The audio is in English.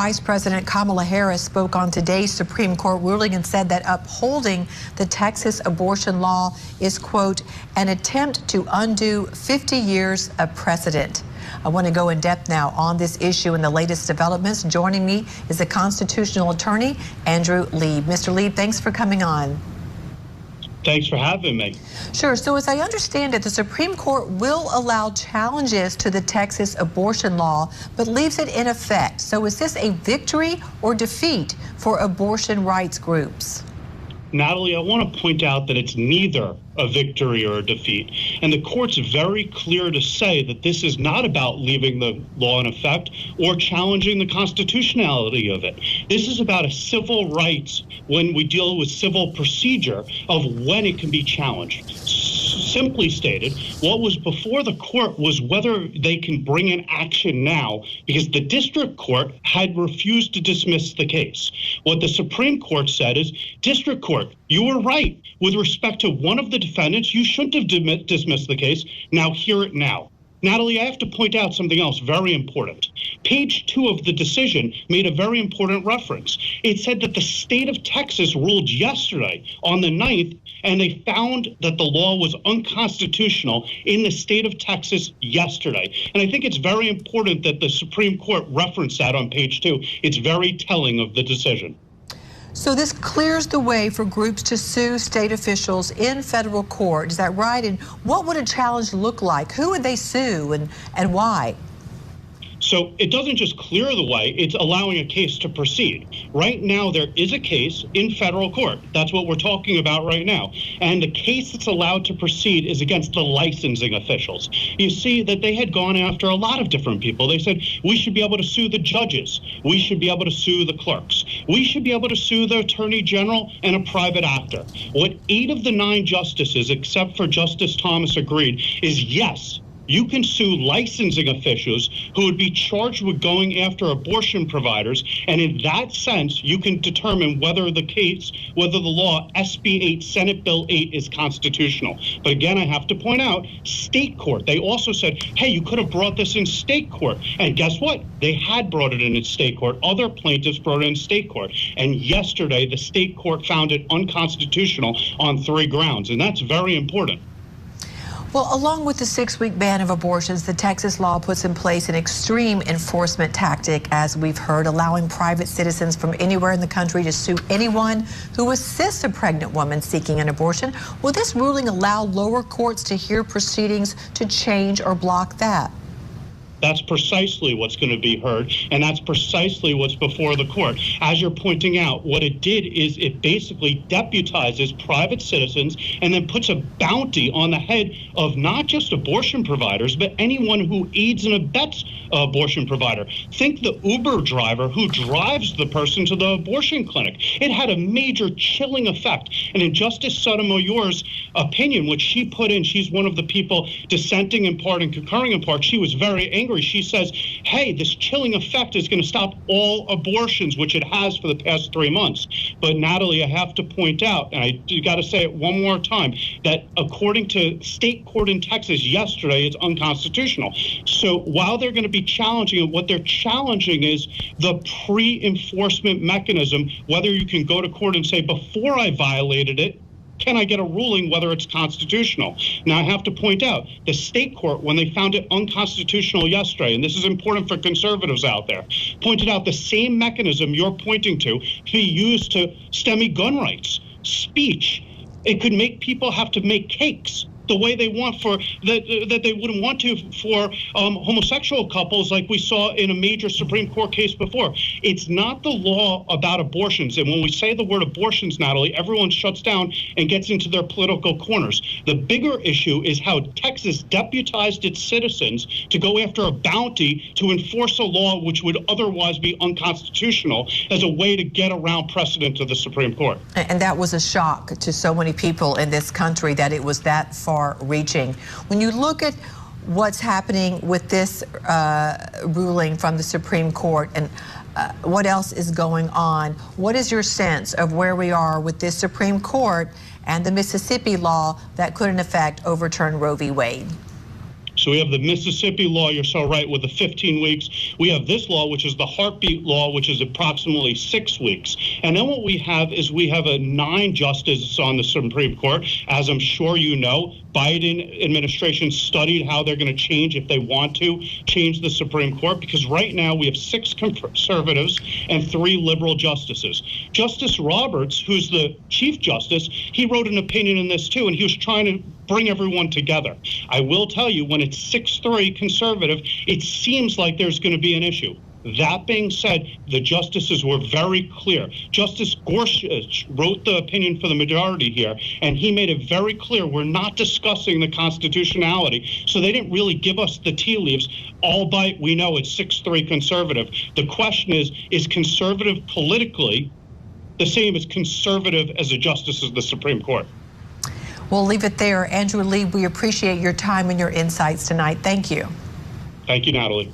Vice President Kamala Harris spoke on today's Supreme Court ruling and said that upholding the Texas abortion law is, quote, an attempt to undo 50 years of precedent. I want to go in depth now on this issue and the latest developments. Joining me is the constitutional attorney, Andrew Lieb. Mr. Lieb, thanks for coming on. Thanks for having me. Sure. So as I understand it, the Supreme Court will allow challenges to the Texas abortion law, but leaves it in effect. So is this a victory or defeat for abortion rights groups? Natalie, I want to point out that it's neither a victory or a defeat. And the court's very clear to say that this is not about leaving the law in effect or challenging the constitutionality of it. This is about a civil rights when we deal with civil procedure of when it can be challenged. Simply stated, what was before the court was whether they can bring an action now because the district court had refused to dismiss the case. What the Supreme Court said is, district court, you were right. With respect to one of the defendants, you shouldn't have dismissed the case. Now hear it now. Natalie, I have to point out something else very important. Page 2 of the decision made a very important reference. It said that the state of Texas ruled yesterday on the 9th, and they found that the law was unconstitutional in the state of Texas yesterday. And I think it's very important that the Supreme Court referenced that on page 2. It's very telling of the decision. So this clears the way for groups to sue state officials in federal court. Is that right? And what would a challenge look like? Who would they sue and why? So it doesn't just clear the way, it's allowing a case to proceed. Right now, there is a case in federal court. That's what we're talking about right now. And the case that's allowed to proceed is against the licensing officials. You see that they had gone after a lot of different people. They said, we should be able to sue the judges. We should be able to sue the clerks. We should be able to sue the attorney general and a private actor. What 8 of the 9 justices, except for Justice Thomas, agreed is yes, you can sue licensing officials who would be charged with going after abortion providers, and in that sense, you can determine whether the law, SB 8, Senate Bill 8, is constitutional. But again, I have to point out, state court, they also said, hey, you could have brought this in state court. And guess what? They had brought it in state court. Other plaintiffs brought it in state court. And yesterday, the state court found it unconstitutional on 3 grounds, and that's very important. Well, along with the 6-week ban of abortions, the Texas law puts in place an extreme enforcement tactic, as we've heard, allowing private citizens from anywhere in the country to sue anyone who assists a pregnant woman seeking an abortion. Will this ruling allow lower courts to hear proceedings to change or block that? That's precisely what's going to be heard, and that's precisely what's before the court. As you're pointing out, what it did is it basically deputizes private citizens and then puts a bounty on the head of not just abortion providers, but anyone who aids and abets an abortion provider. Think the Uber driver who drives the person to the abortion clinic. It had a major chilling effect. And in Justice Sotomayor's opinion, which she put in, she's one of the people dissenting in part and concurring in part, she was very angry. She says, hey, this chilling effect is going to stop all abortions, which it has for the past 3 months. But Natalie, I have to point out, and I got to say it one more time, that according to state court in Texas yesterday, it's unconstitutional. So while they're going to be challenging it, what they're challenging is the pre-enforcement mechanism, whether you can go to court and say, before I violated it, can I get a ruling whether it's constitutional? Now, I have to point out, the state court, when they found it unconstitutional yesterday, and this is important for conservatives out there, pointed out the same mechanism you're pointing to be used to stem gun rights, speech. It could make people have to make cakes the way they want that they wouldn't want to for homosexual couples like we saw in a major Supreme Court case before. It's not the law about abortions. And when we say the word abortions, Natalie, everyone shuts down and gets into their political corners. The bigger issue is how Texas deputized its citizens to go after a bounty to enforce a law which would otherwise be unconstitutional as a way to get around precedent of the Supreme Court. And that was a shock to so many people in this country that it was that far-reaching. When you look at what's happening with this ruling from the Supreme Court and what else is going on, what is your sense of where we are with this Supreme Court and the Mississippi law that could in effect overturn Roe v. Wade? So we have the Mississippi law, you're so right, with the 15 weeks. We have this law, which is the heartbeat law, which is approximately 6 weeks. And then what we have is we have 9 justices on the Supreme Court. As I'm sure you know, Biden administration studied how they're going to change, if they want to, change the Supreme Court, because right now we have 6 conservatives and 3 liberal justices. Justice Roberts, who's the Chief Justice, he wrote an opinion in this too, and he was trying to bring everyone together. I will tell you, when it's 6-3 conservative, it seems like there's going to be an issue. That being said, the justices were very clear. Justice Gorsuch wrote the opinion for the majority here, and he made it very clear we're not discussing the constitutionality. So they didn't really give us the tea leaves, albeit we know it's 6-3 conservative. The question is conservative politically the same as conservative as a justice of the Supreme Court? We'll leave it there. Andrew Lieb, we appreciate your time and your insights tonight. Thank you. Thank you, Natalie.